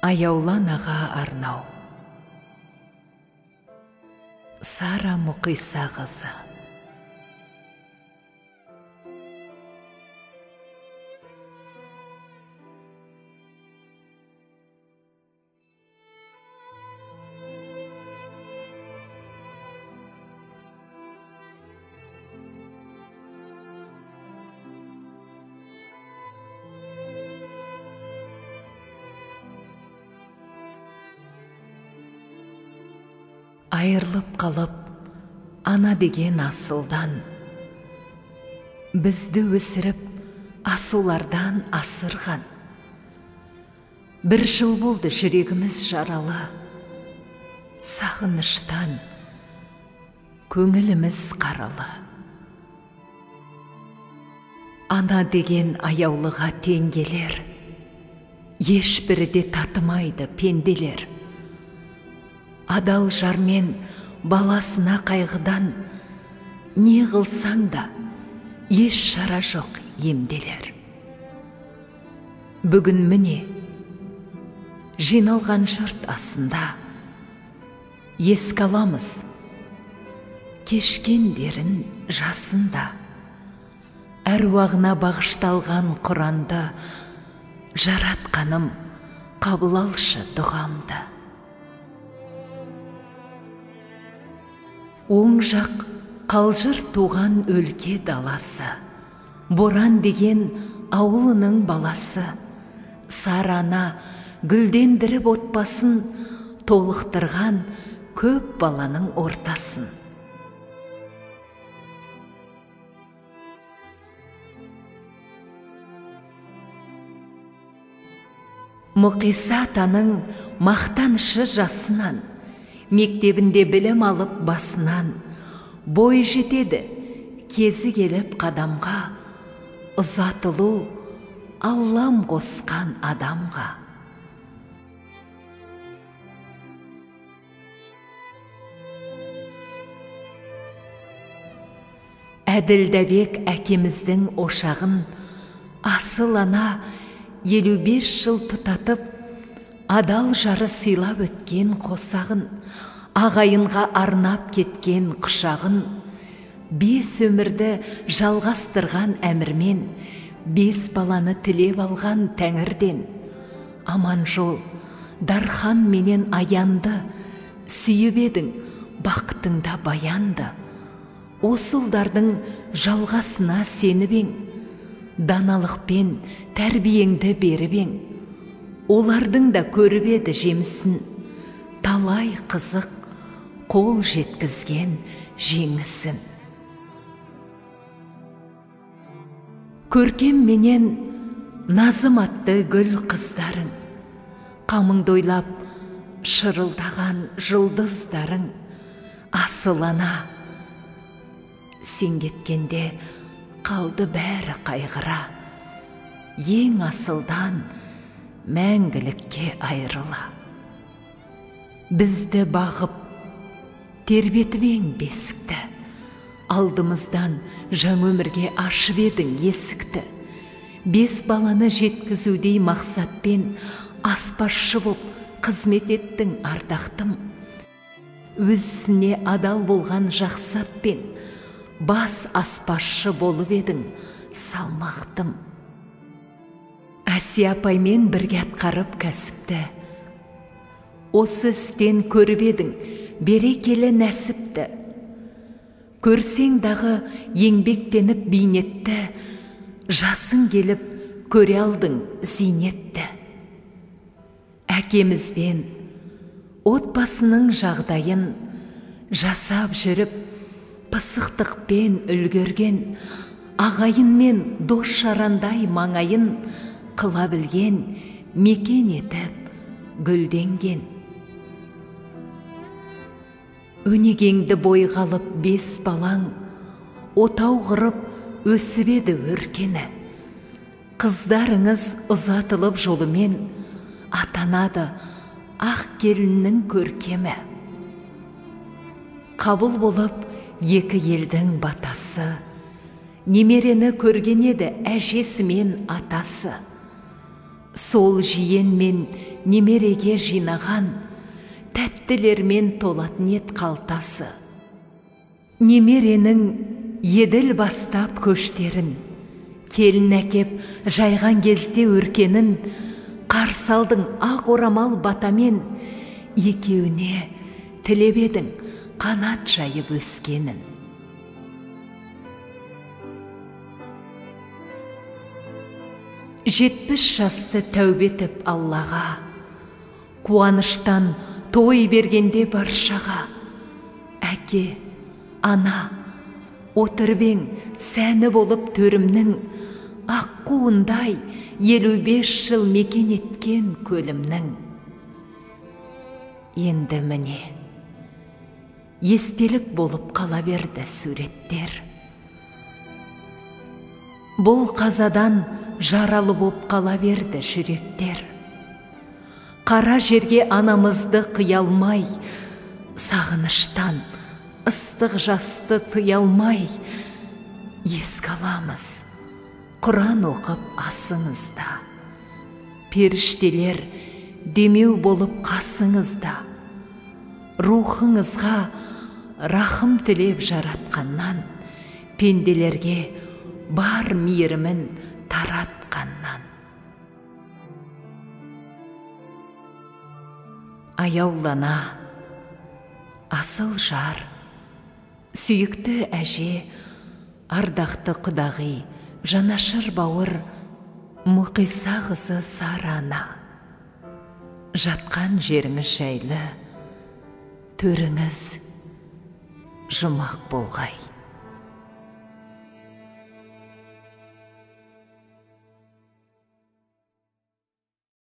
Аяулан аға арнау. Сара Мұқиса қызы. Айырылып қалып, ана деген асылдан, бізді өсіріп, асулардан асырған. Бір жыл болды жүрегіміз жаралы, сағыныштан көңіліміз қаралы. Ана деген аяулыға тең келер, ешбірі де татымайды пенделер. Адал жармен баласына қайғыдан, не қылсаң да еш шара жоқ емделер. Бүгін міне жиналған жұрт асында еске аламыз кешкендерін жасында. Әруағына бағышталған Құранды, жаратқаным қабыл алшы дұғамды. Оң жақ қалжыр туған өлке даласы, Боран деген ауылының баласы, Сарана гүлдендіріп отбасын, толықтырған көп баланың ортасын. Мұқиса атаның мақтанышы жасынан, мектебінде білім алып басынан, бой жетеді кезі келіп қадамға, ұзатылу Аллам қосқан адамға. Әділдәбек әкеміздің ошағын, асыл ана 55 жыл тұтатып, адал жары сыйлап өткен қосағын, ағайынға арнап кеткен құшағын, 5 өмірді жалғастырған әмірмен, 5 баланы тілеп алған тәңірден. Аман жол, дархан менен аянды, сүйіп едің, бақытыңда баянды. Осы ұлдардың жалғасына сеніп ең, даналықпен тәрбиеңді беріп ең. Олардың да көріп еді жемісін, талай қызық қол жеткізген жеңісін. Көркем менен Назым атты гүл қыздарың, қамыңды ойлап шырылдаған жұлдыздарың. Асыл ана, сен кеткенде қалды бәрі қайғыра, ең асылдан мәңгілікке айрыла. Бізді бағып, тербетіп ең бесікті, алдымыздан жаңа өмірге ашып едің есікті. 5 баланы жеткізудей мақсатпен, аспазшы боп қызмет еттің ардақтым. Өзіне адал болған жақсатпен, бас аспазшы болып едің салмақтым. Әсия апаймен бірге атқарып кәсіпті, осы істен көріп едің берекелі нәсіпті. Көрсең дағы еңбектеніп бейнетті, жасың келіп көре алдың зейнетті. Әкемізбен отбасының жағдайын жасап жүріп, пысықтықпен үлгерген, ағайынмен дос жарандай маңайын қыла білген, мекен етіп гүлденген. Өнегеңді бойға алып 5 балаң, отау құрып өсіп еді өркені. Қыздарыңыз ұзатылып жолымен, атанады ақ келіннің көркемі. Қабыл болып 2 елдің батасы, немерені көрген еді әжесі мен атасы. Сол жиен мен немереге жинаған тәттілермен толатын ет қалтасы. Немеренің еділ бастап көштерін, келін әкеп жайған кезде өркенін, қарсалдың ақ орамал батамен, екеуіне тілеп едің қанат жайып өскенін. Жетпіс жасты тәубетіп Аллаға, қуаныштан той бергенде баршаға. Әке, ана, отырбең сәні болып төрімнің, аққуындай 55 жыл мекен еткен көлімнің. Енді міне, естелік болып қала берді суреттер. Бұл қазадан жаралы боп қала берді жүректер. Қара жерге анамызды қиялмай, сағыныштан ыстық жасты тыялмай, еске аламыз Құран оқып асыңызда. Періштелер демеу болып қасыңызда. Рухыңызға рахым тілеп жаратқаннан, пенделерге бар мейірімін таратқаннан. Аяулана, асыл жар, сүйікті әже, ардақты құдағи, жанашыр бауыр, Мұқиса қызы Сарана. Жатқан жеріңіз жайлы, төріңіз жұмақ болғай.